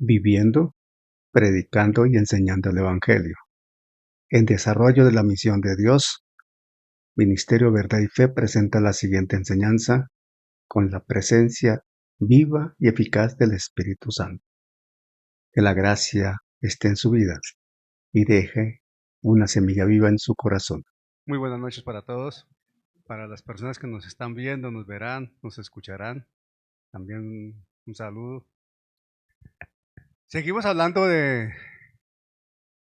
viviendo, predicando y enseñando el Evangelio. En desarrollo de la misión de Dios, Ministerio Verdad y Fe presenta la siguiente enseñanza con la presencia viva y eficaz del Espíritu Santo. Que la gracia esté en su vida y deje una semilla viva en su corazón. Muy buenas noches para todos. Para las personas que nos están viendo, nos verán, nos escucharán. También un saludo. Seguimos hablando de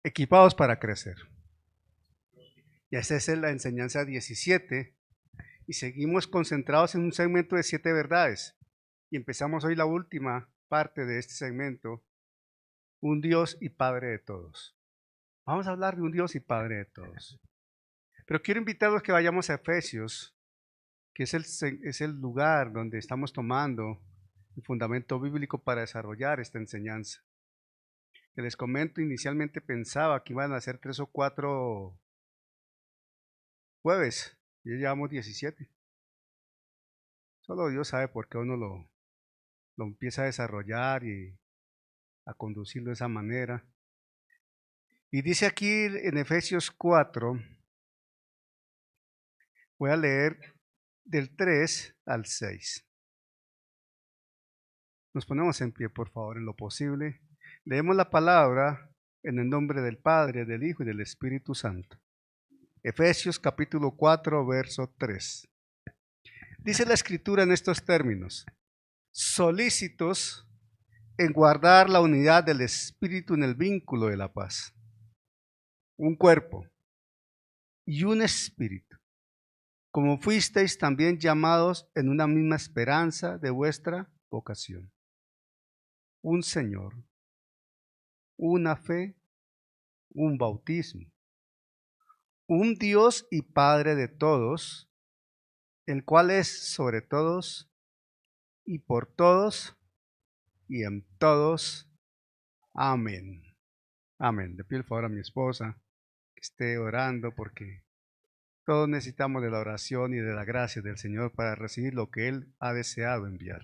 equipados para crecer. Y esa es la enseñanza 17. Y seguimos concentrados en un segmento de 7 verdades. Y empezamos hoy la última parte de este segmento. Un Dios y Padre de todos. Vamos a hablar de un Dios y Padre de todos. Pero quiero invitarlos a que vayamos a Efesios, que es el lugar donde estamos tomando el fundamento bíblico para desarrollar esta enseñanza. Que les comento, inicialmente pensaba que iban a ser 3 o 4 jueves, y ya llevamos 17. Solo Dios sabe por qué uno lo empieza a desarrollar y a conducirlo de esa manera. Y dice aquí en Efesios 4, voy a leer del 3 al 6. Nos ponemos en pie, por favor, en lo posible. Leemos la palabra en el nombre del Padre, del Hijo y del Espíritu Santo. Efesios capítulo 4, verso 3. Dice la Escritura en estos términos: solícitos en guardar la unidad del Espíritu en el vínculo de la paz. Un cuerpo y un espíritu, como fuisteis también llamados en una misma esperanza de vuestra vocación. Un Señor, una fe, un bautismo, un Dios y Padre de todos, el cual es sobre todos y por todos y en todos. Amén. Amén. Le pido el favor a mi esposa que esté orando, porque todos necesitamos de la oración y de la gracia del Señor para recibir lo que Él ha deseado enviar.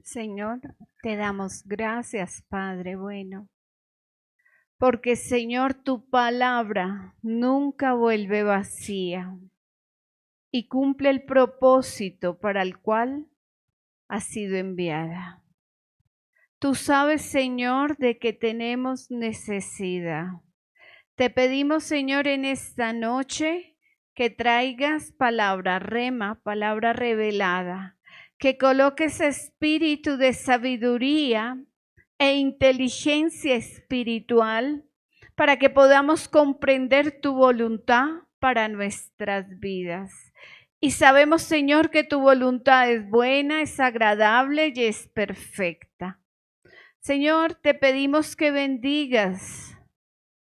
Señor, te damos gracias, Padre bueno, porque Señor, tu palabra nunca vuelve vacía y cumple el propósito para el cual ha sido enviada. Tú sabes, Señor, de que tenemos necesidad. Te pedimos, Señor, en esta noche que traigas palabra rema, palabra revelada, que coloques espíritu de sabiduría e inteligencia espiritual para que podamos comprender tu voluntad para nuestras vidas. Y sabemos, Señor, que tu voluntad es buena, es agradable y es perfecta. Señor, te pedimos que bendigas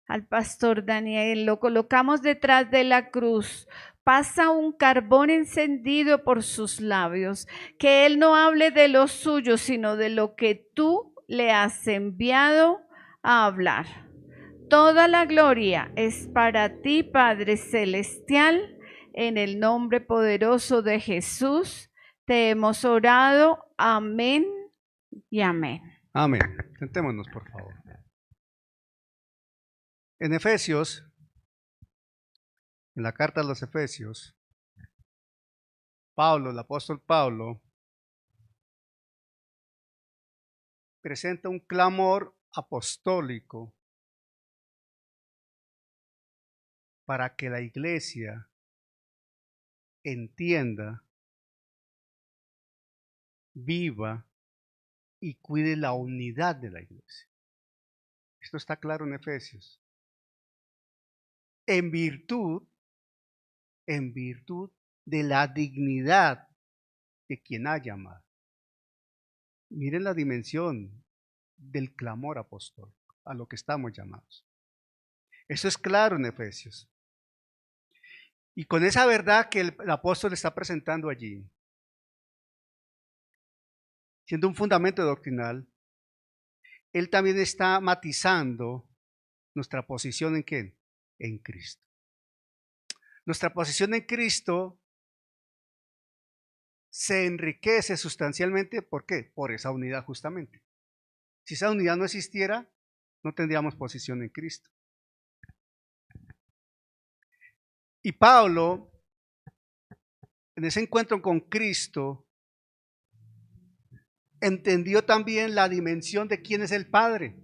al pastor Daniel, lo colocamos detrás de la cruz. Pasa un carbón encendido por sus labios, que él no hable de lo suyo, sino de lo que tú le has enviado a hablar. Toda la gloria es para ti, Padre Celestial, en el nombre poderoso de Jesús. Te hemos orado. Amén y amén. Amén. Sentémonos, por favor. En Efesios, en la carta a los Efesios, Pablo, el apóstol Pablo, presenta un clamor apostólico para que la iglesia entienda, viva y cuide la unidad de la iglesia. Esto está claro en Efesios. En virtud de la dignidad de quien ha llamado. Miren la dimensión del clamor apostólico a lo que estamos llamados. Eso es claro en Efesios. Y con esa verdad que el apóstol está presentando allí, siendo un fundamento doctrinal, él también está matizando nuestra posición en ¿qué? En Cristo. Nuestra posición en Cristo se enriquece sustancialmente, ¿por qué? Por esa unidad justamente. Si esa unidad no existiera, no tendríamos posición en Cristo. Y Pablo, en ese encuentro con Cristo, entendió también la dimensión de quién es el Padre.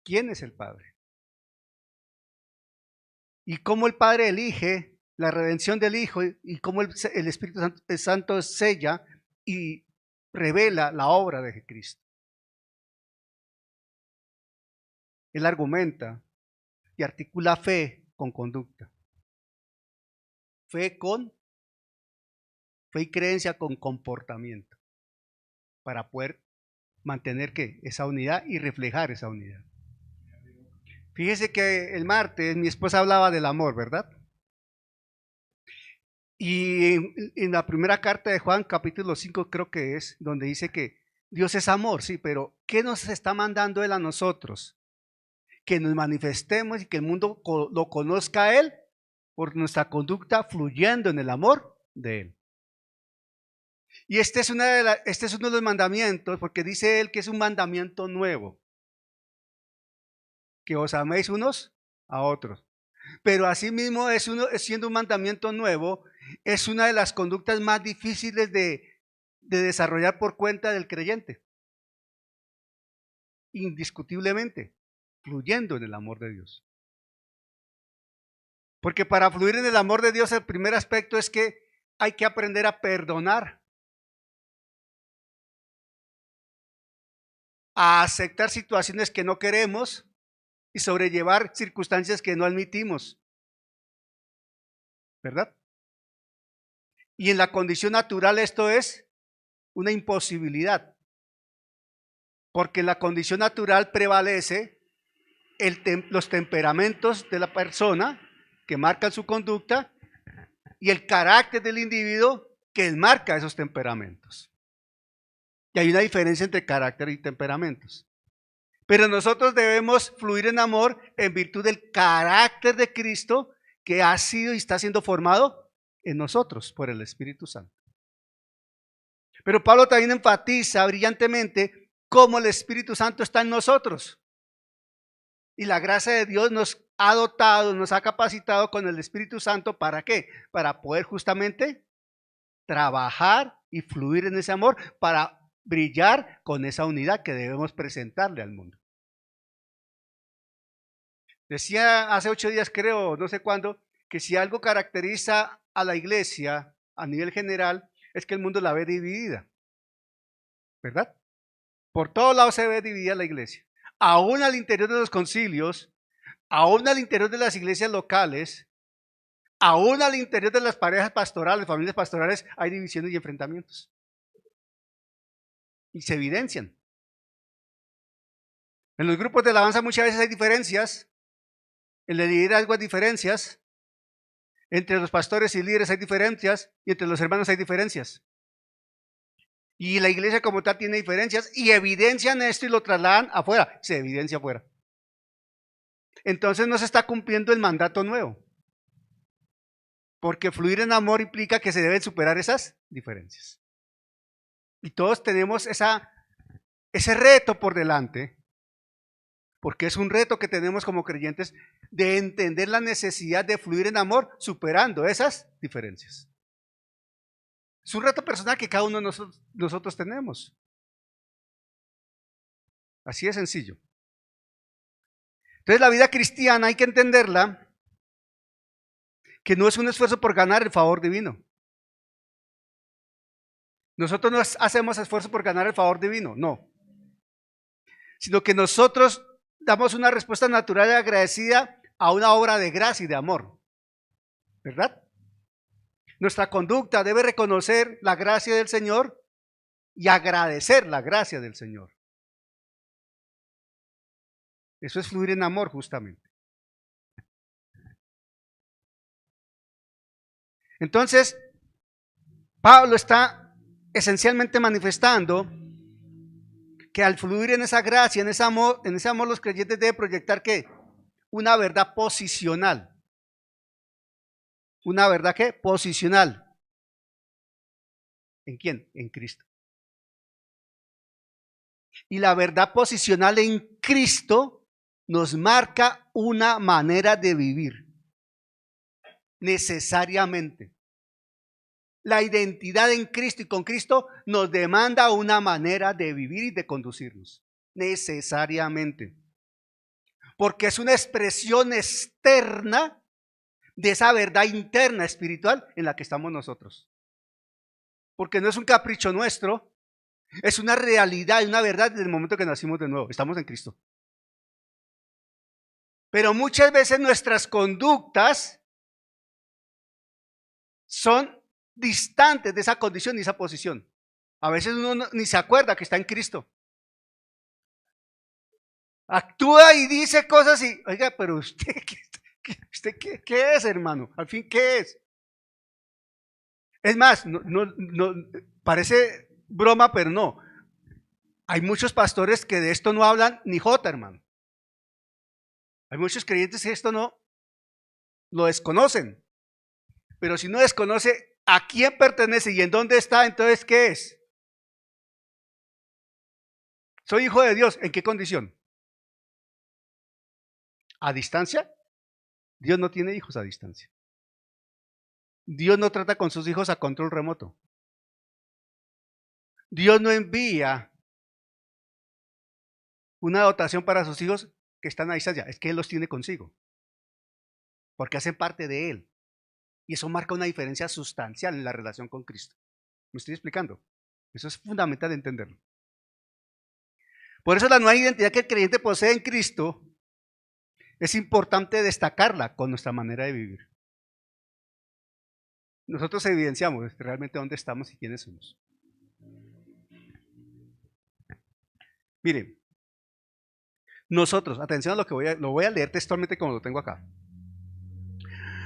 ¿Quién es el Padre? Y cómo el Padre elige la redención del Hijo y cómo el Espíritu Santo sella y revela la obra de Cristo. Él argumenta y articula fe con conducta. Fe y creencia con comportamiento para poder mantener ¿qué? Esa unidad y reflejar esa unidad. Fíjese que el martes mi esposa hablaba del amor, ¿verdad? Y en la primera carta de Juan, capítulo 5 creo que es, donde dice que Dios es amor, sí, pero ¿qué nos está mandando Él a nosotros? Que nos manifestemos y que el mundo lo conozca a Él por nuestra conducta fluyendo en el amor de Él. Y este es uno de los mandamientos, porque dice Él que es un mandamiento nuevo, que os améis unos a otros. Pero asimismo, siendo un mandamiento nuevo, es una de las conductas más difíciles de desarrollar por cuenta del creyente. Indiscutiblemente, fluyendo en el amor de Dios. Porque para fluir en el amor de Dios, el primer aspecto es que hay que aprender a perdonar, a aceptar situaciones que no queremos y sobrellevar circunstancias que no admitimos. ¿Verdad? Y en la condición natural esto es una imposibilidad. Porque en la condición natural prevalece los temperamentos de la persona que marcan su conducta y el carácter del individuo que marca esos temperamentos. Y hay una diferencia entre carácter y temperamentos. Pero nosotros debemos fluir en amor en virtud del carácter de Cristo que ha sido y está siendo formado en nosotros por el Espíritu Santo. Pero Pablo también enfatiza brillantemente cómo el Espíritu Santo está en nosotros. Y la gracia de Dios nos ha dotado, nos ha capacitado con el Espíritu Santo. ¿Para qué? Para poder justamente trabajar y fluir en ese amor, para brillar con esa unidad que debemos presentarle al mundo. Decía hace 8 días, creo, no sé cuándo, que si algo caracteriza a la iglesia a nivel general es que el mundo la ve dividida, ¿verdad? Por todos lados se ve dividida la iglesia, aún al interior de los concilios, aún al interior de las iglesias locales, aún al interior de las parejas pastorales, familias pastorales, hay divisiones y enfrentamientos. Y se evidencian. En los grupos de alabanza muchas veces hay diferencias, en el liderazgo hay diferencias, entre los pastores y líderes hay diferencias, y entre los hermanos hay diferencias. Y la iglesia como tal tiene diferencias, y evidencian esto y lo trasladan afuera, se evidencia afuera. Entonces no se está cumpliendo el mandato nuevo, porque fluir en amor implica que se deben superar esas diferencias. Y todos tenemos ese reto por delante, porque es un reto que tenemos como creyentes de entender la necesidad de fluir en amor superando esas diferencias. Es un reto personal que cada uno de nosotros tenemos. Así de sencillo. Entonces la vida cristiana hay que entenderla que no es un esfuerzo por ganar el favor divino. Nosotros no hacemos esfuerzo por ganar el favor divino, no. Sino que nosotros damos una respuesta natural y agradecida a una obra de gracia y de amor. ¿Verdad? Nuestra conducta debe reconocer la gracia del Señor y agradecer la gracia del Señor. Eso es fluir en amor justamente. Entonces, Pablo está esencialmente manifestando que al fluir en esa gracia, en ese amor los creyentes deben proyectar ¿qué? Una verdad posicional. ¿Una verdad qué? Posicional. ¿En quién? En Cristo. Y la verdad posicional en Cristo nos marca una manera de vivir, necesariamente. La identidad en Cristo y con Cristo nos demanda una manera de vivir y de conducirnos, necesariamente. Porque es una expresión externa de esa verdad interna espiritual en la que estamos nosotros. Porque no es un capricho nuestro, es una realidad y una verdad desde el momento que nacimos de nuevo. Estamos en Cristo. Pero muchas veces nuestras conductas son distantes de esa condición y esa posición. A veces uno ni se acuerda que está en Cristo. Actúa y dice cosas y, oiga, pero usted, ¿qué es, hermano? Al fin, ¿qué es? Es más, no, parece broma, pero no. Hay muchos pastores que de esto no hablan ni jota, hermano. Hay muchos creyentes que esto no lo desconocen. Pero si no desconoce a quién pertenece y en dónde está, entonces ¿qué es? Soy hijo de Dios. ¿En qué condición? ¿A distancia? Dios no tiene hijos a distancia. Dios no trata con sus hijos a control remoto. Dios no envía una dotación para sus hijos que están a distancia. Es que Él los tiene consigo. Porque hacen parte de Él. Y eso marca una diferencia sustancial en la relación con Cristo. ¿Me estoy explicando? Eso es fundamental entenderlo. Por eso la nueva identidad que el creyente posee en Cristo es importante destacarla con nuestra manera de vivir. Nosotros evidenciamos realmente dónde estamos y quiénes somos. Miren, nosotros, atención a lo que lo voy a leer textualmente como lo tengo acá.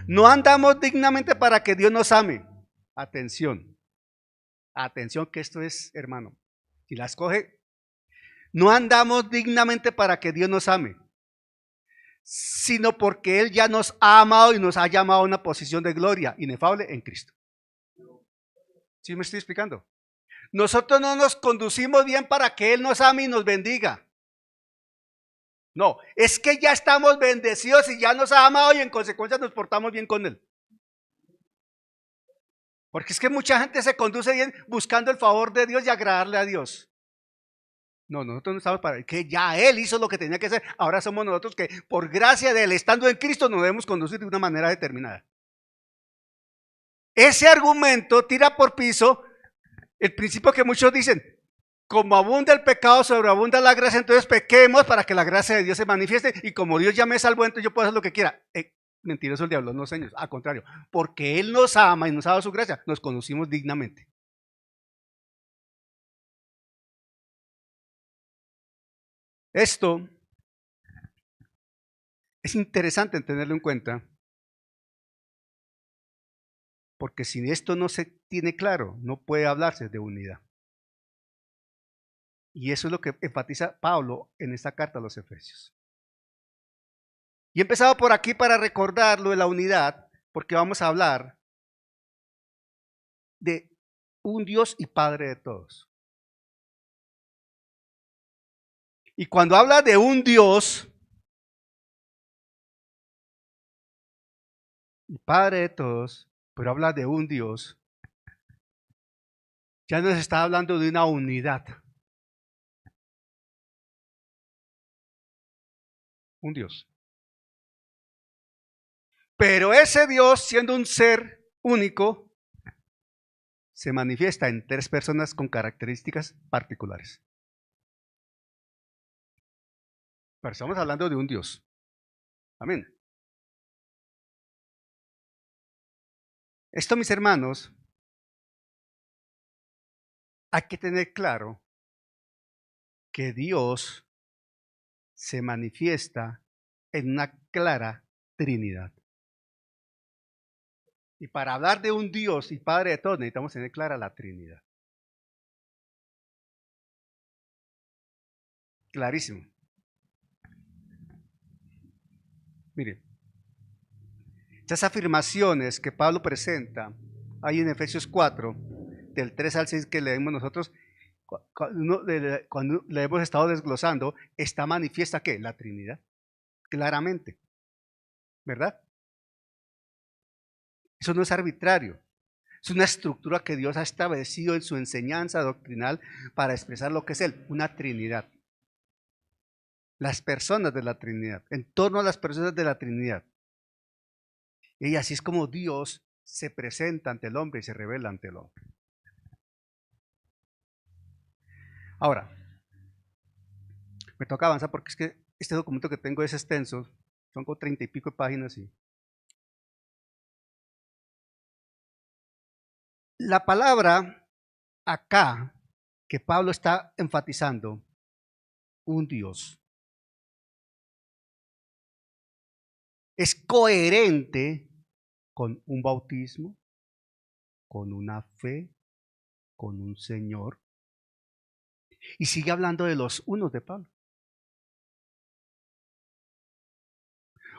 No andamos dignamente para que Dios nos ame. Atención que esto es, hermano, si la escoge, no andamos dignamente para que Dios nos ame, sino porque Él ya nos ha amado y nos ha llamado a una posición de gloria inefable en Cristo. ¿Sí me estoy explicando? Nosotros no nos conducimos bien para que Él nos ame y nos bendiga. No, es que ya estamos bendecidos y ya nos ha amado y en consecuencia nos portamos bien con Él. Porque es que mucha gente se conduce bien buscando el favor de Dios y agradarle a Dios. No, nosotros no estamos para que ya Él hizo lo que tenía que hacer. Ahora somos nosotros que por gracia de Él, estando en Cristo, nos debemos conducir de una manera determinada. Ese argumento tira por piso el principio que muchos dicen: como abunda el pecado, sobreabunda la gracia, entonces pequemos para que la gracia de Dios se manifieste, y como Dios ya me salvó, entonces yo puedo hacer lo que quiera. Mentiroso el diablo, no señor, al contrario, porque Él nos ama y nos ha dado su gracia, nos conducimos dignamente. Esto es interesante en tenerlo en cuenta, porque si esto no se tiene claro, no puede hablarse de unidad. Y eso es lo que enfatiza Pablo en esta carta a los Efesios. Y he empezado por aquí para recordar lo de la unidad, porque vamos a hablar de un Dios y Padre de todos. Y cuando habla de un Dios y Padre de todos, pero habla de un Dios, ya nos está hablando de una unidad. Un Dios. Pero ese Dios, siendo un ser único, se manifiesta en tres personas con características particulares. Pero estamos hablando de un Dios. Amén. Esto, mis hermanos, hay que tener claro que Dios se manifiesta en una clara Trinidad. Y para hablar de un Dios y Padre de todos, necesitamos tener clara la Trinidad. Clarísimo. Mire, estas afirmaciones que Pablo presenta ahí en Efesios 4, del 3 al 6 que leemos nosotros, Cuando le hemos estado desglosando, está manifiesta ¿qué? La Trinidad, claramente, ¿verdad? Eso no es arbitrario, es una estructura que Dios ha establecido en su enseñanza doctrinal para expresar lo que es Él, una Trinidad. Las personas de la Trinidad, en torno a las personas de la Trinidad. Y así es como Dios se presenta ante el hombre y se revela ante el hombre. Ahora, me toca avanzar porque es que este documento que tengo es extenso, son como 30 y pico de páginas. La palabra acá que Pablo está enfatizando, un Dios, es coherente con un bautismo, con una fe, con un Señor. Y sigue hablando de los unos de Pablo.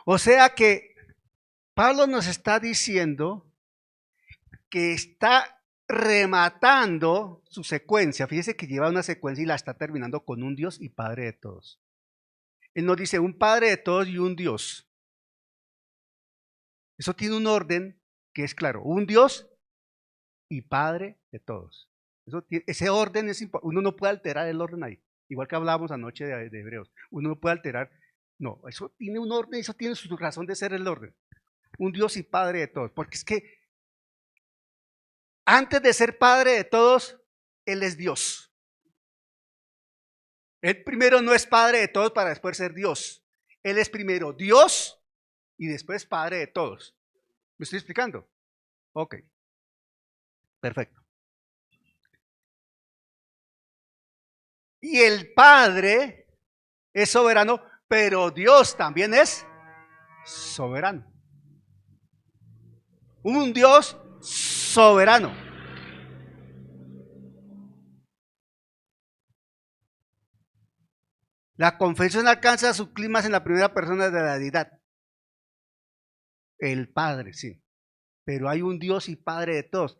O sea que Pablo nos está diciendo que está rematando su secuencia. Fíjese que lleva una secuencia y la está terminando con un Dios y Padre de todos. Él nos dice un Padre de todos y un Dios. Eso tiene un orden que es claro, un Dios y Padre de todos. Ese orden es importante. Uno no puede alterar el orden ahí. Igual que hablábamos anoche de Hebreos. Uno no puede alterar. No, eso tiene un orden, eso tiene su razón de ser el orden. Un Dios y Padre de todos. Porque es que antes de ser Padre de todos, Él es Dios. Él primero no es Padre de todos para después ser Dios. Él es primero Dios y después Padre de todos. ¿Me estoy explicando? Ok. Perfecto. Y el Padre es soberano, pero Dios también es soberano. Un Dios soberano. La confesión alcanza su clímax en la primera persona de la deidad. El Padre, sí. Pero hay un Dios y Padre de todos.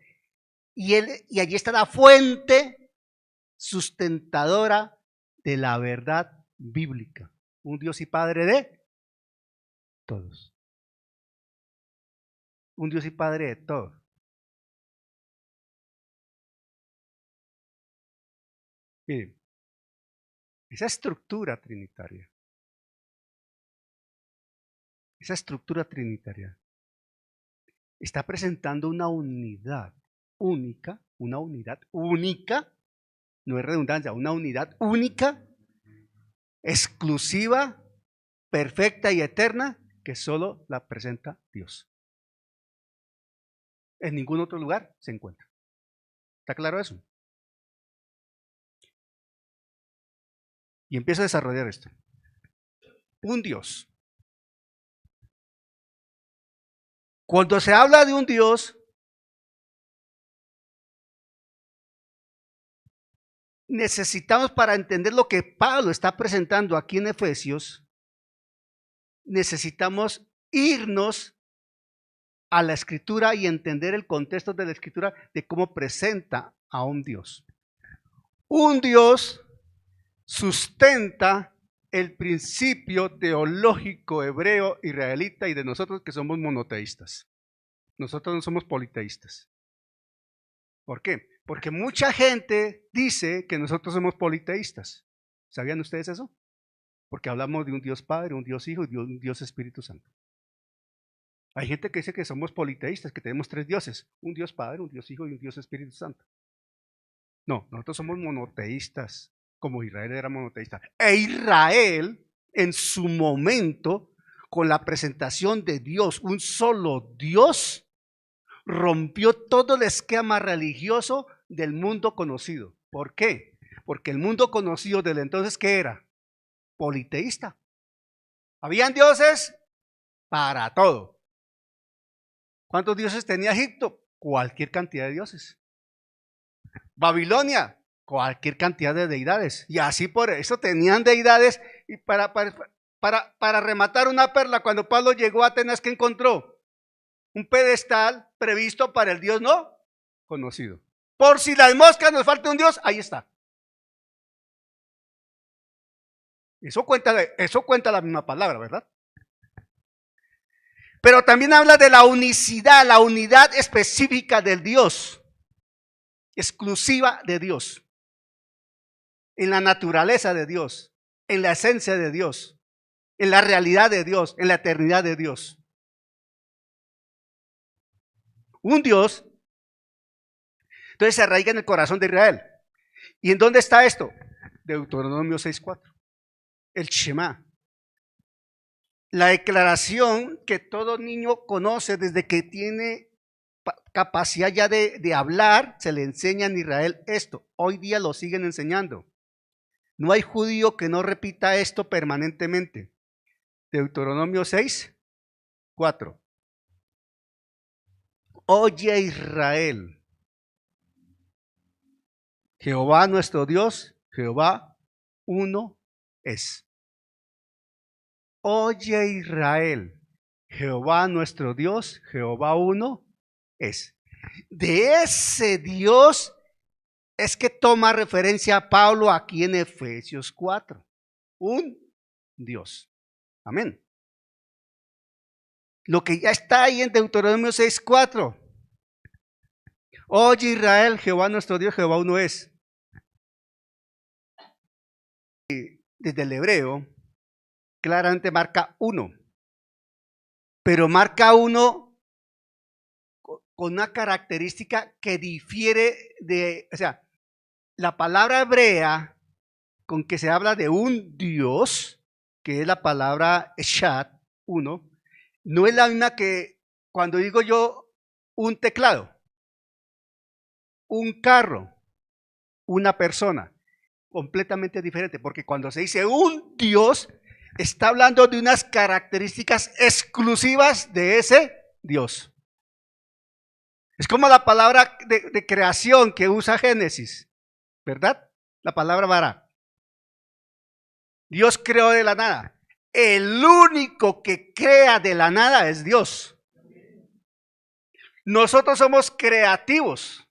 Y allí está la fuente sustentadora de la verdad bíblica. Un Dios y Padre de todos. Un Dios y Padre de todos. Miren, esa estructura trinitaria está presentando una unidad única, no es redundancia, una unidad única, exclusiva, perfecta y eterna, que solo la presenta Dios. En ningún otro lugar se encuentra. ¿Está claro eso? Y empiezo a desarrollar esto. Un Dios. Cuando se habla de un Dios, necesitamos, para entender lo que Pablo está presentando aquí en Efesios, necesitamos irnos a la Escritura y entender el contexto de la Escritura de cómo presenta a un Dios. Un Dios sustenta el principio teológico hebreo israelita y de nosotros que somos monoteístas. Nosotros no somos politeístas. ¿Por qué? Porque mucha gente dice que nosotros somos politeístas. ¿Sabían ustedes eso? Porque hablamos de un Dios Padre, un Dios Hijo y un Dios Espíritu Santo. Hay gente que dice que somos politeístas, que tenemos 3 dioses, un Dios Padre, un Dios Hijo y un Dios Espíritu Santo. No, nosotros somos monoteístas, como Israel era monoteísta. E Israel, en su momento, con la presentación de Dios, un solo Dios, rompió todo el esquema religioso del mundo conocido. ¿Por qué? Porque el mundo conocido del entonces, ¿qué era? Politeísta. Habían dioses para todo. ¿Cuántos dioses tenía Egipto? Cualquier cantidad de dioses. Babilonia, cualquier cantidad de deidades. Y así por eso tenían deidades. Y para rematar una perla, cuando Pablo llegó a Atenas, ¿qué encontró? Un pedestal previsto para el Dios no conocido. Por si las moscas nos falta un Dios, ahí está. Eso cuenta la misma palabra, ¿verdad? Pero también habla de la unicidad, la unidad específica del Dios, exclusiva de Dios, en la naturaleza de Dios, en la esencia de Dios, en la realidad de Dios, en la eternidad de Dios. Un Dios, entonces se arraiga en el corazón de Israel. ¿Y en dónde está esto? Deuteronomio 6:4. El Shema. La declaración que todo niño conoce desde que tiene capacidad ya de hablar, se le enseña en Israel esto. Hoy día lo siguen enseñando. No hay judío que no repita esto permanentemente. Deuteronomio 6:4. Oye Israel, Jehová nuestro Dios, Jehová uno es. Oye Israel, Jehová nuestro Dios, Jehová uno es. De ese Dios es que toma referencia Pablo aquí en Efesios 4. Un Dios. Amén. Lo que ya está ahí en Deuteronomio 6:4. Oye Israel, Jehová nuestro Dios, Jehová uno es. Desde el hebreo, claramente marca uno. Pero marca uno con una característica que difiere de, o sea, la palabra hebrea con que se habla de un Dios, que es la palabra Eshad, uno, no es la misma que cuando digo yo un teclado, un carro, una persona, completamente diferente, porque cuando se dice un Dios, está hablando de unas características exclusivas de ese Dios. Es como la palabra de creación que usa Génesis, ¿verdad? La palabra bara. Dios creó de la nada. El único que crea de la nada es Dios. Nosotros somos creativos.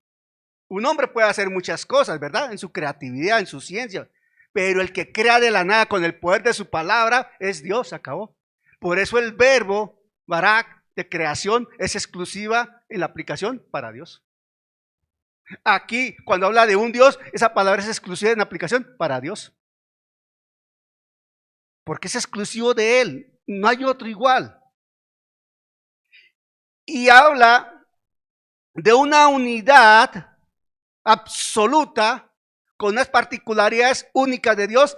Un hombre puede hacer muchas cosas, ¿verdad? En su creatividad, en su ciencia. Pero el que crea de la nada con el poder de su palabra es Dios, acabó. Por eso el verbo barak de creación es exclusiva en la aplicación para Dios. Aquí, cuando habla de un Dios, esa palabra es exclusiva en la aplicación para Dios. Porque es exclusivo de Él, no hay otro igual. Y habla de una unidad absoluta con unas particularidades únicas de Dios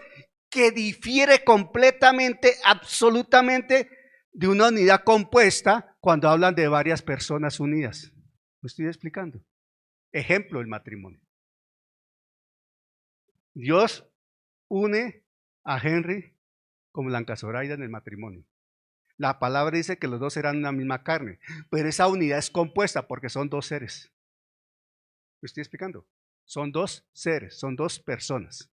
que difiere completamente, absolutamente de una unidad compuesta cuando hablan de varias personas unidas. ¿Me estoy explicando? Ejemplo, el matrimonio. Dios une a Henry con Blanca Zoraida en el matrimonio. La palabra dice que los dos eran una misma carne, pero esa unidad es compuesta porque son dos seres. ¿Me estoy explicando? Son dos seres, son dos personas.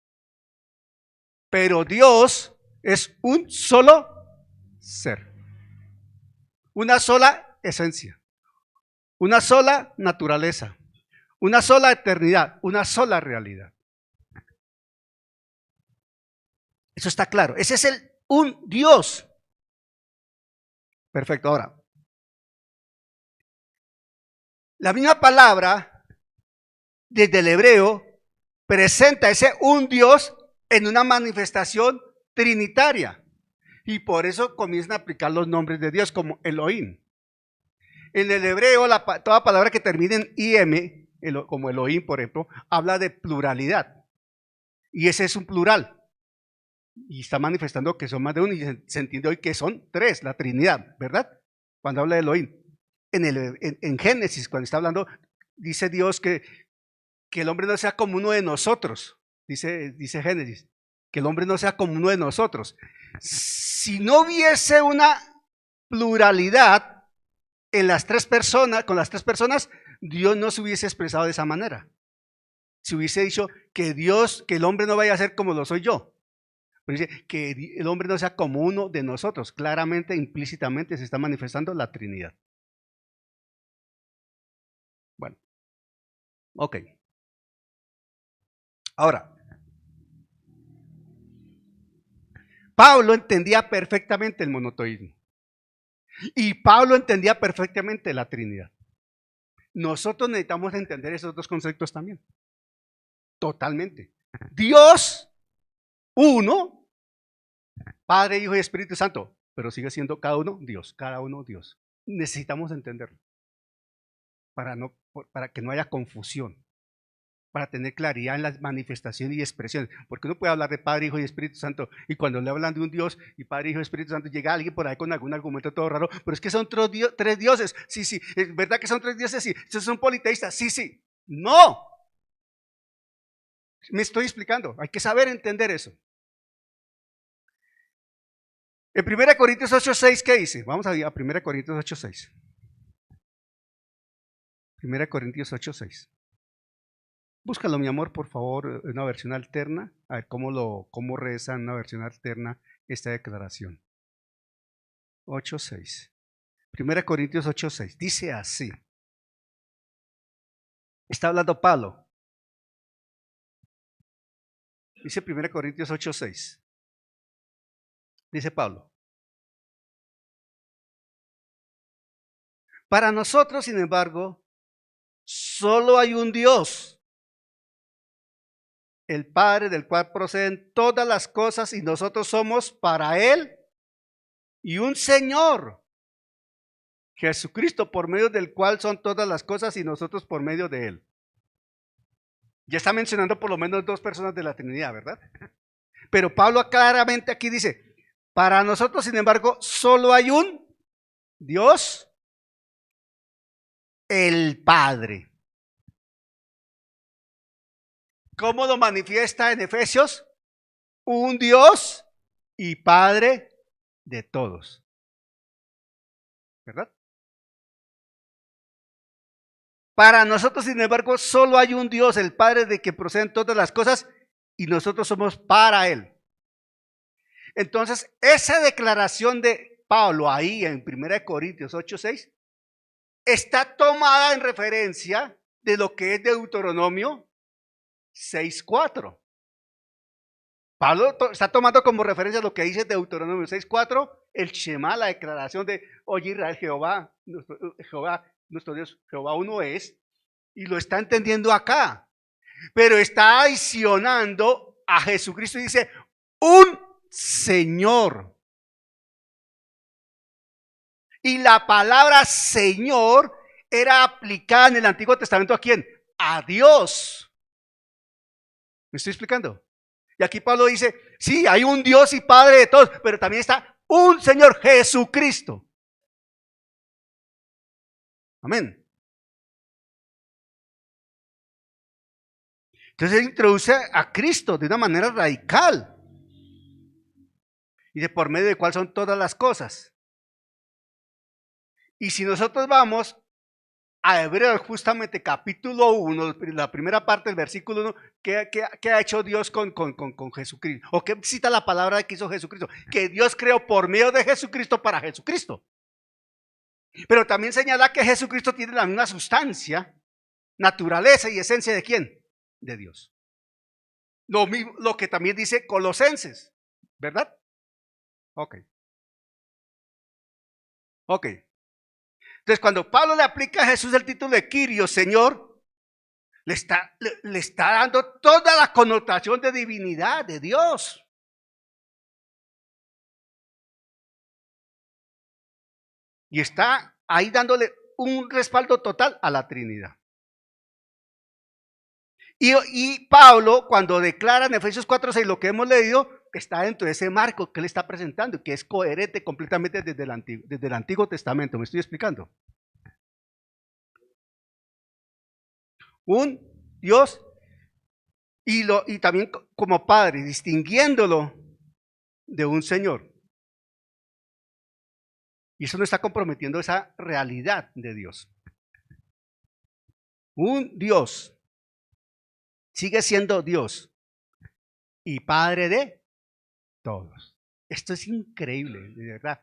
Pero Dios es un solo ser, una sola esencia, una sola naturaleza, una sola eternidad, una sola realidad. Eso está claro. Ese es un Dios. Perfecto. Ahora, la misma palabra desde el hebreo presenta ese un Dios en una manifestación trinitaria. Y por eso comienzan a aplicar los nombres de Dios como Elohim. En el hebreo, toda palabra que termine en im, como Elohim, por ejemplo, habla de pluralidad. Y ese es un plural. Y está manifestando que son más de uno. Y se entiende hoy que son tres, la Trinidad, ¿verdad? Cuando habla de Elohim. En Génesis, cuando está hablando, dice Dios que el hombre no sea como uno de nosotros. Dice Génesis, que el hombre no sea como uno de nosotros. Si no hubiese una pluralidad en las tres personas, con las tres personas, Dios no se hubiese expresado de esa manera. Si hubiese dicho que el hombre no vaya a ser como lo soy yo. Pero dice que el hombre no sea como uno de nosotros. Claramente, implícitamente se está manifestando la Trinidad. Bueno, ok. Ahora, Pablo entendía perfectamente el monoteísmo. Y Pablo entendía perfectamente la Trinidad. Nosotros necesitamos entender esos dos conceptos también. Totalmente. Dios, uno, Padre, Hijo y Espíritu Santo, pero sigue siendo cada uno Dios, cada uno Dios. Necesitamos entenderlo para que no haya confusión, para tener claridad en las manifestaciones y expresiones, porque uno puede hablar de Padre, Hijo y Espíritu Santo, y cuando le hablan de un Dios y Padre, Hijo y Espíritu Santo, llega alguien por ahí con algún argumento todo raro, pero es que son tres dioses, sí, es verdad que son tres dioses, sí, son politeístas, sí, no, me estoy explicando, hay que saber entender eso. En 1 Corintios 8:6, ¿qué dice? Vamos a 1 Corintios 8:6. 1 Corintios 8:6. Búscalo, mi amor, por favor, una versión alterna. A ver cómo reza en una versión alterna esta declaración. 8:6. 1 Corintios 8:6. Dice así. Está hablando Pablo. Dice 1 Corintios 8:6. Dice Pablo. Para nosotros, sin embargo, solo hay un Dios, el Padre, del cual proceden todas las cosas, y nosotros somos para Él, y un Señor, Jesucristo, por medio del cual son todas las cosas, y nosotros por medio de Él. Ya está mencionando por lo menos dos personas de la Trinidad, ¿verdad? Pero Pablo claramente aquí dice, para nosotros, sin embargo, solo hay un Dios, el Padre. ¿Cómo lo manifiesta en Efesios? Un Dios y Padre de todos. ¿Verdad? Para nosotros, sin embargo, solo hay un Dios, el Padre de que proceden todas las cosas, y nosotros somos para Él. Entonces, esa declaración de Pablo ahí en 1 Corintios 8:6 está tomada en referencia de lo que es Deuteronomio 6:4. Pablo está tomando como referencia lo que dice Deuteronomio 6:4, el Shema, la declaración de, oye Israel, Jehová, nuestro Dios, Jehová uno es, y lo está entendiendo acá, pero está adicionando a Jesucristo y dice, un Señor. Y la palabra Señor era aplicada en el Antiguo Testamento ¿a quién? A Dios. ¿Me estoy explicando? Y aquí Pablo dice, sí, hay un Dios y Padre de todos, pero también está un Señor, Jesucristo. Amén. Entonces él introduce a Cristo de una manera radical. Y de por medio de cuál son todas las cosas. Y si nosotros vamos a Hebreos, justamente capítulo 1, la primera parte del versículo 1, ¿qué ha hecho Dios con Jesucristo? ¿O qué cita la palabra que hizo Jesucristo? Que Dios creó por medio de Jesucristo para Jesucristo. Pero también señala que Jesucristo tiene la misma sustancia, naturaleza y esencia ¿de quién? De Dios. Lo que también dice Colosenses, ¿verdad? Ok. Entonces, cuando Pablo le aplica a Jesús el título de Kyrios, Señor, le está dando toda la connotación de divinidad de Dios. Y está ahí dándole un respaldo total a la Trinidad. Y Pablo, cuando declara en Efesios 4:6 lo que hemos leído, está dentro de ese marco que él está presentando, que es coherente completamente desde el Antiguo Testamento. ¿Me estoy explicando? Un Dios y también como Padre, distinguiéndolo de un Señor. Y eso no está comprometiendo esa realidad de Dios. Un Dios sigue siendo Dios y Padre de todos. Esto es increíble, de verdad.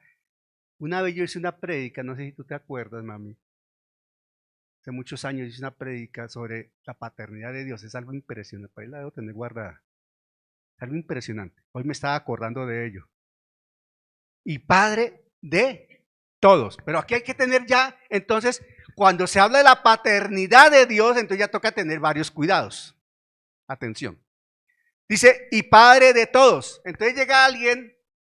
Una vez yo hice una prédica, no sé si tú te acuerdas, mami. Hace muchos años hice una prédica sobre la paternidad de Dios. Es algo impresionante. Por ahí la debo tener guardada. Es algo impresionante. Hoy me estaba acordando de ello. y Padre de todos. Pero aquí hay que tener ya, entonces, cuando se habla de la paternidad de Dios, entonces ya toca tener varios cuidados. Atención. Dice, y Padre de todos. Entonces llega alguien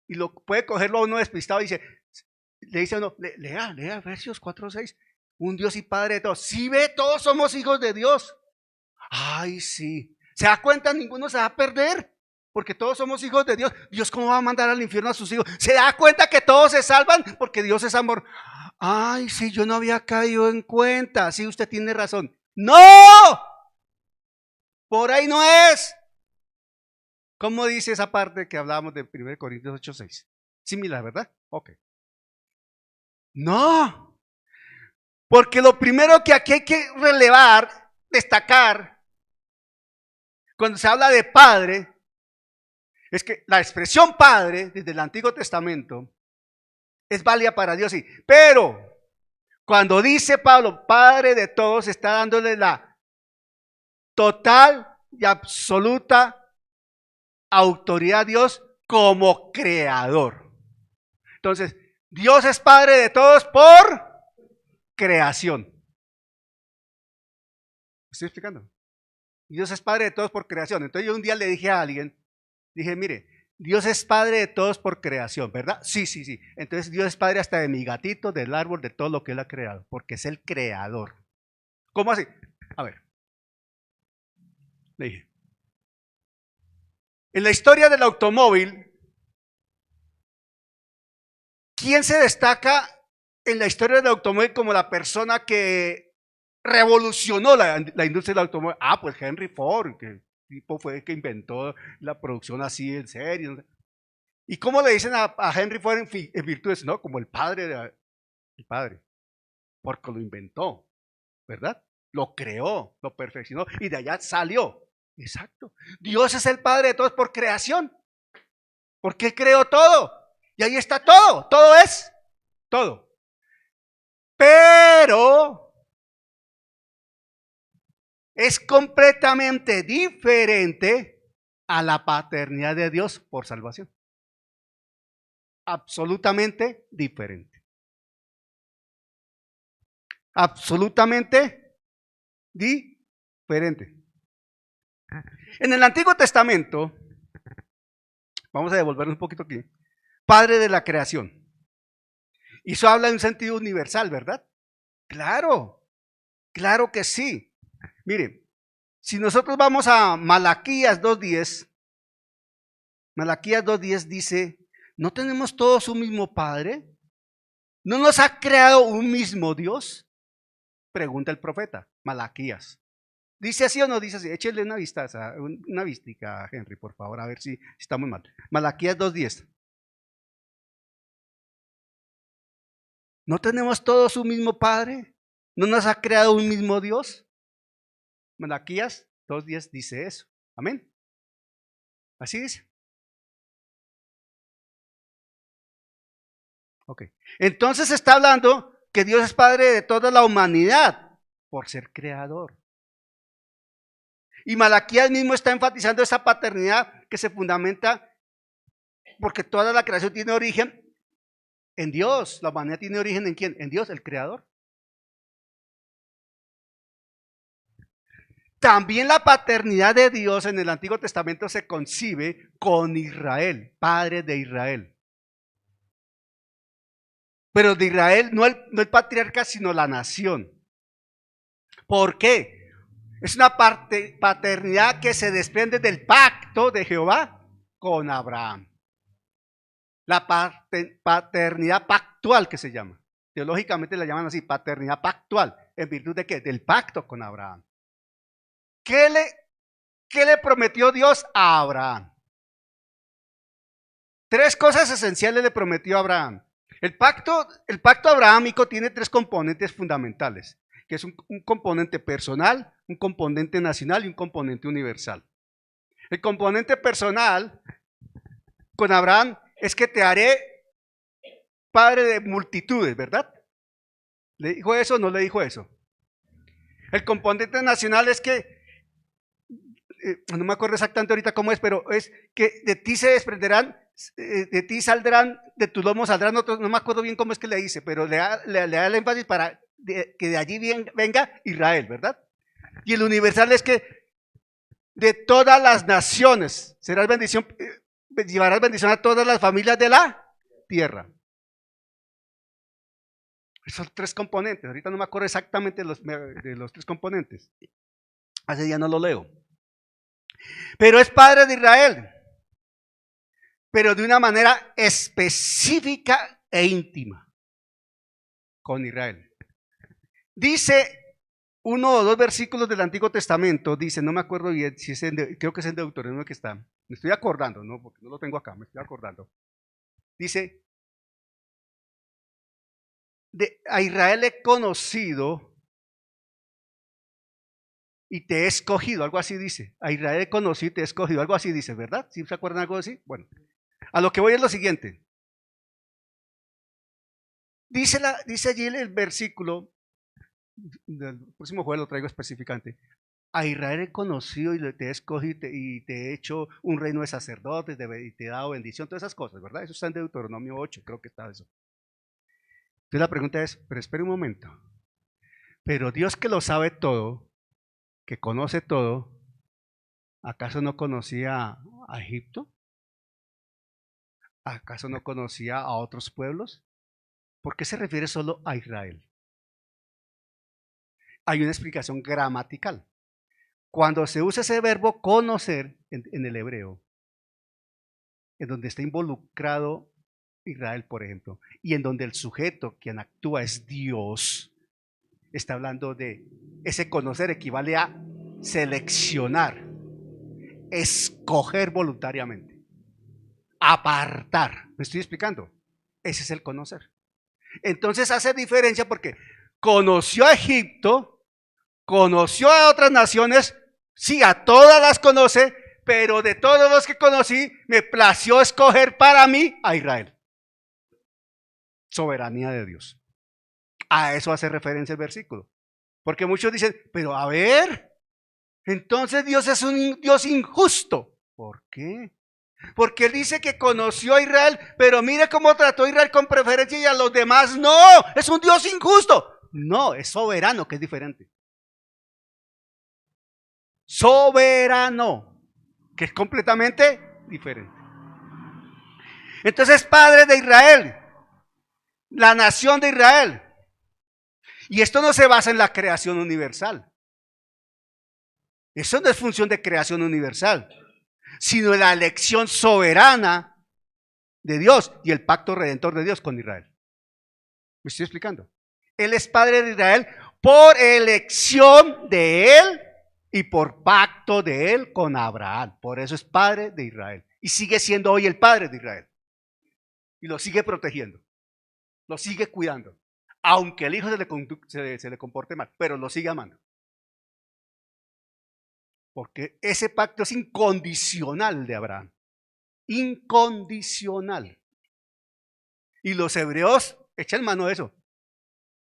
y lo puede cogerlo a uno despistado y le dice a uno, lea Efesios 4:6. Un Dios y Padre de todos. Si ve, todos somos hijos de Dios. Ay, sí. ¿Se da cuenta? Ninguno se va a perder. Porque todos somos hijos de Dios. Dios, ¿cómo va a mandar al infierno a sus hijos? ¿Se da cuenta que todos se salvan? Porque Dios es amor. Ay, sí, yo no había caído en cuenta. Sí, usted tiene razón. ¡No! Por ahí no es. ¿Cómo dice esa parte que hablábamos de 1 Corintios 8:6? Similar, ¿verdad? Ok. No. Porque lo primero que aquí hay que relevar, destacar, cuando se habla de Padre, es que la expresión Padre, desde el Antiguo Testamento, es válida para Dios, sí. Pero, cuando dice Pablo, Padre de todos, está dándole la total y absoluta autoridad a Dios como creador. Entonces, Dios es Padre de todos por creación. ¿Me estoy explicando? Dios es Padre de todos por creación. Entonces yo un día le dije a alguien, dije, mire, Dios es Padre de todos por creación, ¿verdad? Sí. Entonces Dios es Padre hasta de mi gatito, del árbol, de todo lo que Él ha creado, porque es el creador. ¿Cómo así? A ver. Le dije. En la historia del automóvil, ¿quién se destaca en la historia del automóvil como la persona que revolucionó la industria del automóvil? Ah, pues Henry Ford, que tipo fue el que inventó la producción así en serie. ¿Y cómo le dicen a Henry Ford en virtudes? No, como el padre, porque lo inventó, ¿verdad? Lo creó, lo perfeccionó y de allá salió. Exacto. Dios es el Padre de todos por creación, porque Él creó todo. Y ahí está todo, todo es todo. Pero es completamente diferente a la paternidad de Dios por salvación. Absolutamente diferente. Absolutamente diferente. En el Antiguo Testamento, vamos a devolvernos un poquito aquí, Padre de la creación. Y eso habla en un sentido universal, ¿verdad? Claro, claro que sí. Miren, si nosotros vamos a Malaquías 2:10, Malaquías 2:10 dice, ¿no tenemos todos un mismo Padre? ¿No nos ha creado un mismo Dios? Pregunta el profeta, Malaquías. ¿Dice así o no dice así? Échenle una vistica a Henry, por favor, a ver si estamos mal. Malaquías 2:10. ¿No tenemos todos un mismo Padre? ¿No nos ha creado un mismo Dios? Malaquías 2:10 dice eso. Amén. Así dice. Ok. Entonces está hablando que Dios es Padre de toda la humanidad por ser creador. Y Malaquías mismo está enfatizando esa paternidad que se fundamenta porque toda la creación tiene origen en Dios. La humanidad tiene origen ¿en quién? En Dios, el creador. También la paternidad de Dios en el Antiguo Testamento se concibe con Israel, padre de Israel. Pero de Israel no el patriarca, sino la nación. ¿Por qué? Es una paternidad que se desprende del pacto de Jehová con Abraham. La paternidad pactual que se llama. Teológicamente la llaman así, paternidad pactual. ¿En virtud de qué? Del pacto con Abraham. ¿Qué le prometió Dios a Abraham? 3 cosas esenciales le prometió a Abraham. El pacto abrahámico tiene 3 componentes fundamentales, que es un componente personal, un componente nacional y un componente universal. El componente personal con Abraham es que te haré padre de multitudes, ¿verdad? ¿Le dijo eso o no le dijo eso? El componente nacional es que, no me acuerdo exactamente ahorita cómo es, pero es que de ti se desprenderán de ti saldrán, de tu lomo saldrán otros, no me acuerdo bien cómo es que le dice, pero le da el énfasis para que de allí venga Israel, ¿verdad? Y el universal es que de todas las naciones serás bendición, llevarás bendición a todas las familias de la tierra. Son tres componentes, ahorita no me acuerdo exactamente de los tres componentes. Hace día no lo leo. Pero es padre de Israel, pero de una manera específica e íntima con Israel. Dice uno o dos versículos del Antiguo Testamento, dice, no me acuerdo bien si es creo que es en Deuteronomio que está, me estoy acordando, no, porque no lo tengo acá, me estoy acordando. Dice, a Israel he conocido y te he escogido, algo así dice. A Israel he conocido y te he escogido, algo así dice, ¿verdad? ¿Sí se acuerdan algo así? Bueno, a lo que voy es lo siguiente. Dice allí el versículo, del próximo jueves lo traigo específicamente. A Israel he conocido y te he escogido y te he hecho un reino de sacerdotes y te he dado bendición, todas esas cosas, ¿verdad? Eso está en Deuteronomio 8, creo que está eso. Entonces la pregunta es, pero espere un momento. Pero Dios que lo sabe todo, que conoce todo, ¿acaso no conocía a Egipto? ¿Acaso no conocía a otros pueblos? ¿Por qué se refiere solo a Israel? Hay una explicación gramatical. Cuando se usa ese verbo conocer en el hebreo, en donde está involucrado Israel, por ejemplo, y en donde el sujeto quien actúa es Dios, está hablando de ese conocer equivale a seleccionar, escoger voluntariamente, apartar. ¿Me estoy explicando? Ese es el conocer. Entonces hace diferencia porque conoció a Egipto, conoció a otras naciones, sí, a todas las conoce, pero de todos los que conocí, me plació escoger para mí a Israel. Soberanía de Dios. A eso hace referencia el versículo. Porque muchos dicen, pero a ver, entonces Dios es un Dios injusto. ¿Por qué? Porque él dice que conoció a Israel, pero mire cómo trató a Israel con preferencia y a los demás no. Es un Dios injusto. No, es soberano, que es diferente. Soberano, que es completamente diferente. Entonces, padre de Israel, la nación de Israel. Y esto no se basa en la creación universal. Eso no es función de creación universal, sino en la elección soberana de Dios y el pacto redentor de Dios con Israel. ¿Me estoy explicando? Él es padre de Israel por elección de él y por pacto de él con Abraham. Por eso es padre de Israel. Y sigue siendo hoy el padre de Israel. Y lo sigue protegiendo. Lo sigue cuidando. Aunque el hijo se le comporte mal, pero lo sigue amando. Porque ese pacto es incondicional de Abraham. Incondicional. Y los hebreos echan mano de eso.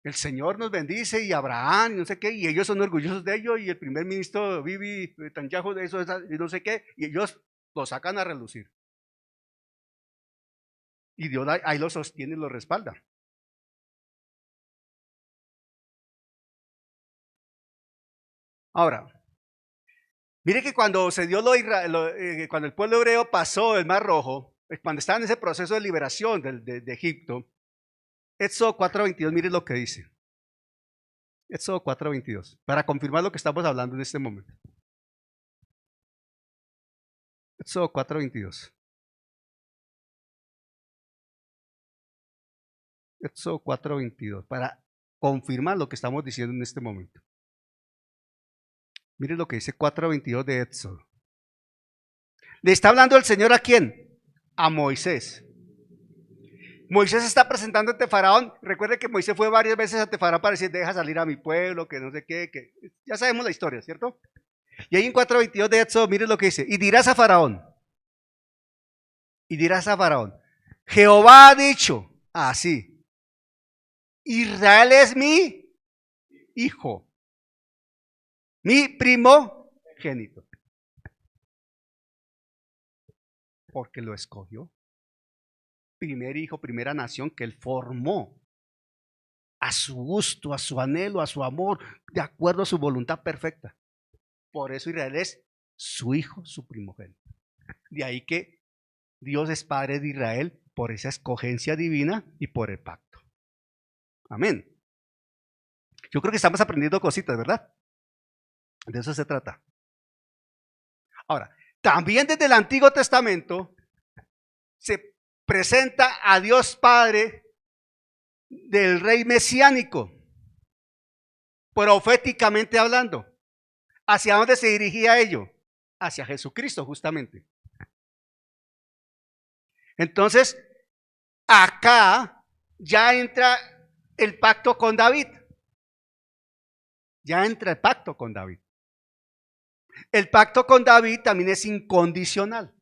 El Señor nos bendice y Abraham y no sé qué, y ellos son orgullosos de ello, y el primer ministro Bibi Netanyahu de eso y no sé qué, y ellos lo sacan a relucir. Y Dios ahí lo sostiene y lo respalda. Ahora, mire que cuando se dio cuando el pueblo hebreo pasó el Mar Rojo, cuando estaba en ese proceso de liberación de Egipto, Éxodo 4:22, mire lo que dice. Éxodo 4:22, para confirmar lo que estamos hablando en este momento. Éxodo 4:22. Éxodo 4:22, para confirmar lo que estamos diciendo en este momento. Mire lo que dice 4:22 de Éxodo. ¿Le está hablando el Señor a quién? A Moisés. Moisés está presentando ante Faraón. Recuerde que Moisés fue varias veces ante Faraón para decir, deja salir a mi pueblo, que no sé qué, que ya sabemos la historia, ¿cierto? Y ahí en 4:22 de Éxodo, mire lo que dice. Y dirás a Faraón, Jehová ha dicho así, Israel es mi hijo, mi primogénito, porque lo escogió. primer hijo, primera nación que él formó a su gusto, a su anhelo, a su amor, de acuerdo a su voluntad perfecta. Por eso Israel es su hijo, su primogénito. De ahí que Dios es padre de Israel por esa escogencia divina y por el pacto. Amén. Yo creo que estamos aprendiendo cositas, ¿verdad? De eso se trata. Ahora, también desde el Antiguo Testamento se presenta a Dios Padre del rey mesiánico, proféticamente hablando. ¿Hacia dónde se dirigía ello? Hacia Jesucristo, justamente. Entonces, acá ya entra el pacto con David. Ya entra el pacto con David. El pacto con David también es incondicional.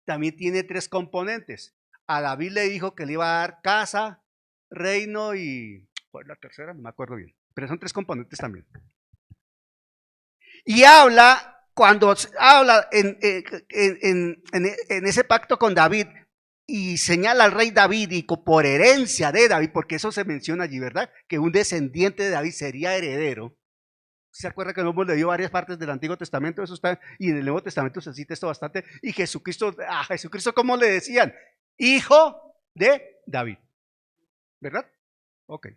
También tiene 3 componentes. A David le dijo que le iba a dar casa, reino y... ¿cuál es la tercera? No me acuerdo bien. Pero son 3 componentes también. Y habla, cuando habla en ese pacto con David, y señala al rey David y por herencia de David, porque eso se menciona allí, ¿verdad? Que un descendiente de David sería heredero. ¿Se acuerda que lo hemos leído varias partes del Antiguo Testamento? Eso está, y en el Nuevo Testamento se cita esto bastante. Y Jesucristo, a Jesucristo, ¿cómo le decían? Hijo de David. ¿Verdad? Ok.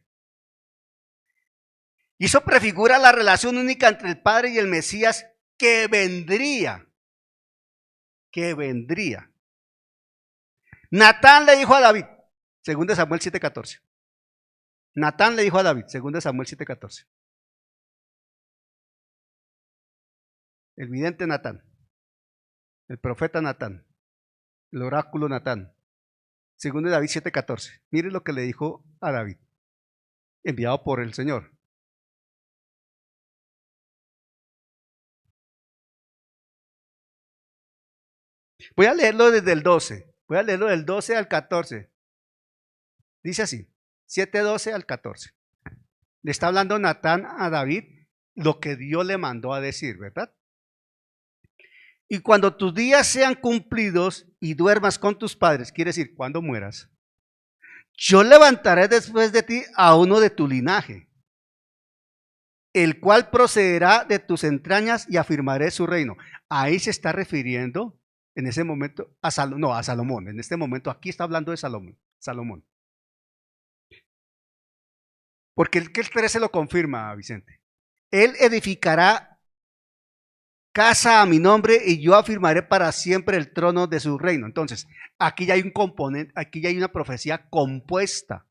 Y eso prefigura la relación única entre el Padre y el Mesías que vendría. Que vendría. Natán le dijo a David, 2 Samuel 7:14. Natán le dijo a David, 2 Samuel 7:14. El vidente Natán, el profeta Natán, el oráculo Natán. 2 David 7:14. Mire lo que le dijo a David, enviado por el Señor. Voy a leerlo desde el 12. Voy a leerlo del 12 al 14. Dice así, 7:12 al 14. Le está hablando Natán a David lo que Dios le mandó a decir, ¿verdad? Y cuando tus días sean cumplidos y duermas con tus padres, quiere decir, cuando mueras, yo levantaré después de ti a uno de tu linaje, el cual procederá de tus entrañas y afirmaré su reino. Ahí se está refiriendo en ese momento a Salomón. En este momento aquí está hablando de Salomón. Porque el 13 lo confirma, Vicente. Él edificará casa a mi nombre y yo afirmaré para siempre el trono de su reino. Entonces, aquí ya hay un componente, aquí ya hay una profecía compuesta.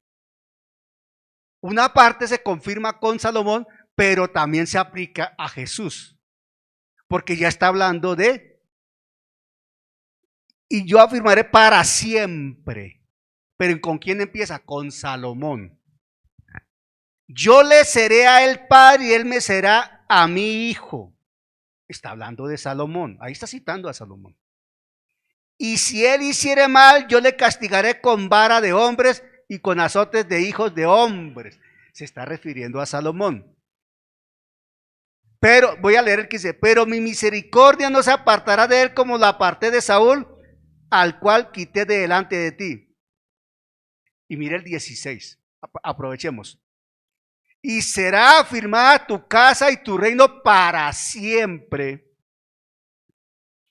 Una parte se confirma con Salomón, pero también se aplica a Jesús. Porque ya está hablando de, y yo afirmaré para siempre. Pero ¿con quién empieza? Con Salomón. Yo le seré a él padre y él me será a mi hijo. Está hablando de Salomón. Ahí está citando a Salomón. Y si él hiciere mal, yo le castigaré con vara de hombres y con azotes de hijos de hombres. Se está refiriendo a Salomón. Pero, voy a leer el que dice, pero mi misericordia no se apartará de él como la aparté de Saúl, al cual quité de delante de ti. Y mire el 16, aprovechemos. Y será afirmada tu casa y tu reino para siempre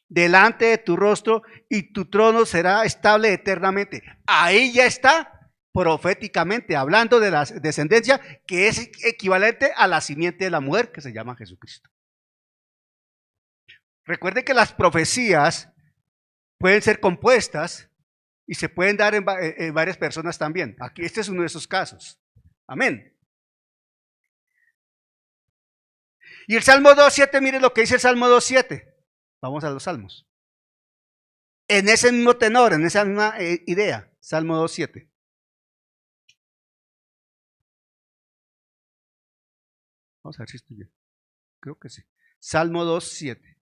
delante de tu rostro, y tu trono será estable eternamente. Ahí ya está proféticamente hablando de la descendencia que es equivalente a la simiente de la mujer que se llama Jesucristo. Recuerden que las profecías pueden ser compuestas y se pueden dar en varias personas también. Aquí este es uno de esos casos. Amén. Y el Salmo 2.7, mire lo que dice el Salmo 2.7. Vamos a los salmos. En ese mismo tenor, en esa misma idea, Salmo 2.7. Vamos a ver si estoy bien. Creo que sí. Salmo 2.7.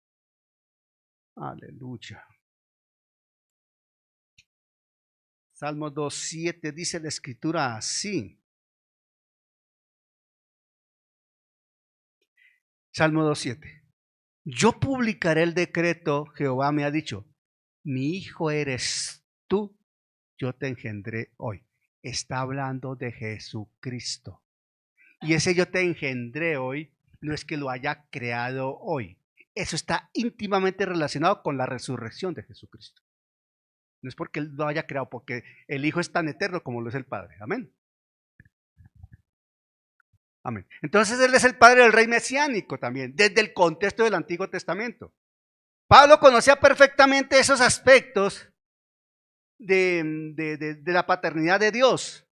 Aleluya. Salmo 2.7 dice la escritura así. Salmo 2.7. Yo publicaré el decreto, Jehová me ha dicho, mi hijo eres tú, yo te engendré hoy. Está hablando de Jesucristo. Y ese yo te engendré hoy no es que lo haya creado hoy. Eso está íntimamente relacionado con la resurrección de Jesucristo. No es porque Él lo haya creado, porque el Hijo es tan eterno como lo es el Padre. Amén. Amén. Entonces Él es el Padre del Rey mesiánico también, desde el contexto del Antiguo Testamento. Pablo conocía perfectamente esos aspectos de la paternidad de Dios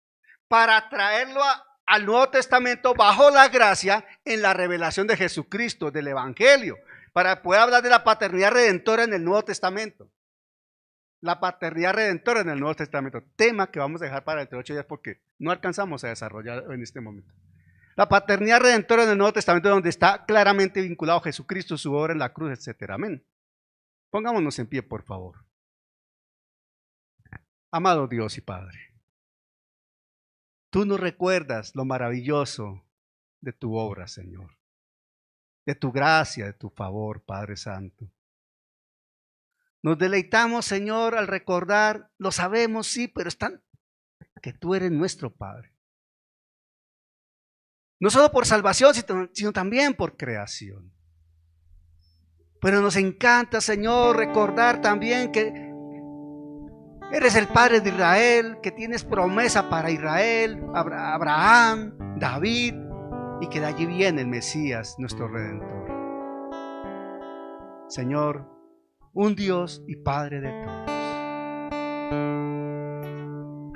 para traerlo al Nuevo Testamento bajo la gracia en la revelación de Jesucristo, del Evangelio, para poder hablar de la paternidad redentora en el Nuevo Testamento. La paternidad redentora en el Nuevo Testamento, tema que vamos a dejar para dentro de 8 días porque no alcanzamos a desarrollar en este momento. La paternidad redentora en el Nuevo Testamento, donde está claramente vinculado Jesucristo, su obra en la cruz, etc. Amén. Pongámonos en pie, por favor. Amado Dios y Padre, tú nos recuerdas lo maravilloso de tu obra, Señor, de tu gracia, de tu favor, Padre Santo. Nos deleitamos, Señor, al recordar, lo sabemos, sí, pero están que tú eres nuestro Padre. No solo por salvación, sino también por creación. Pero nos encanta, Señor, recordar también que eres el Padre de Israel, que tienes promesa para Israel, Abraham, David, y que de allí viene el Mesías, nuestro Redentor. Señor, un Dios y Padre de todos.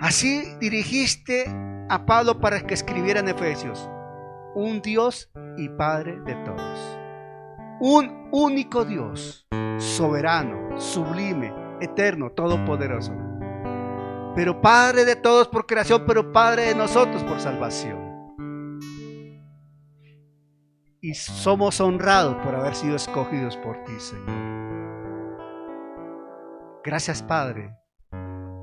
Así dirigiste a Pablo para que escribiera en Efesios, un Dios y Padre de todos. Un único Dios, soberano, sublime, eterno, todopoderoso. Pero Padre de todos por creación, pero Padre de nosotros por salvación. Y somos honrados por haber sido escogidos por ti, Señor. Gracias, Padre,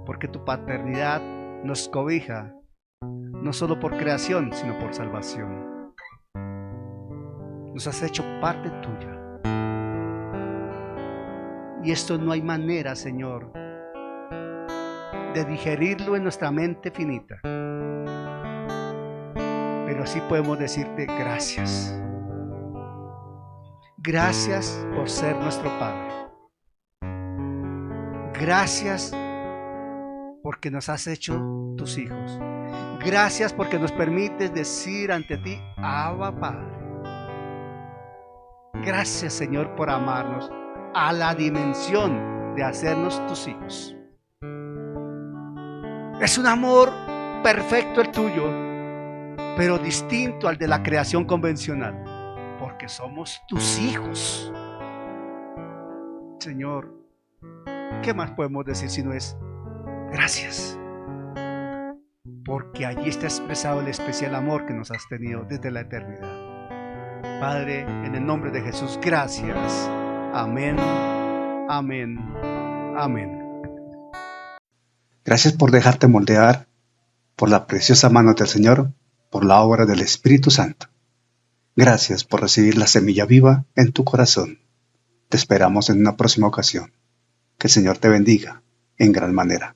porque tu paternidad nos cobija, no solo por creación, sino por salvación. Nos has hecho parte tuya. Y esto no hay manera, Señor, de digerirlo en nuestra mente finita. Pero sí podemos decirte gracias. Gracias por ser nuestro Padre. Gracias porque nos has hecho tus hijos. Gracias porque nos permites decir ante ti, Abba Padre. Gracias, Señor, por amarnos a la dimensión de hacernos tus hijos. Es un amor perfecto el tuyo, pero distinto al de la creación convencional, porque somos tus hijos. Señor, ¿qué más podemos decir si no es gracias? Porque allí está expresado el especial amor que nos has tenido desde la eternidad. Padre, en el nombre de Jesús, gracias. Amén, amén, amén. Gracias por dejarte moldear por la preciosa mano del Señor, por la obra del Espíritu Santo. Gracias por recibir la semilla viva en tu corazón. Te esperamos en una próxima ocasión. Que el Señor te bendiga en gran manera.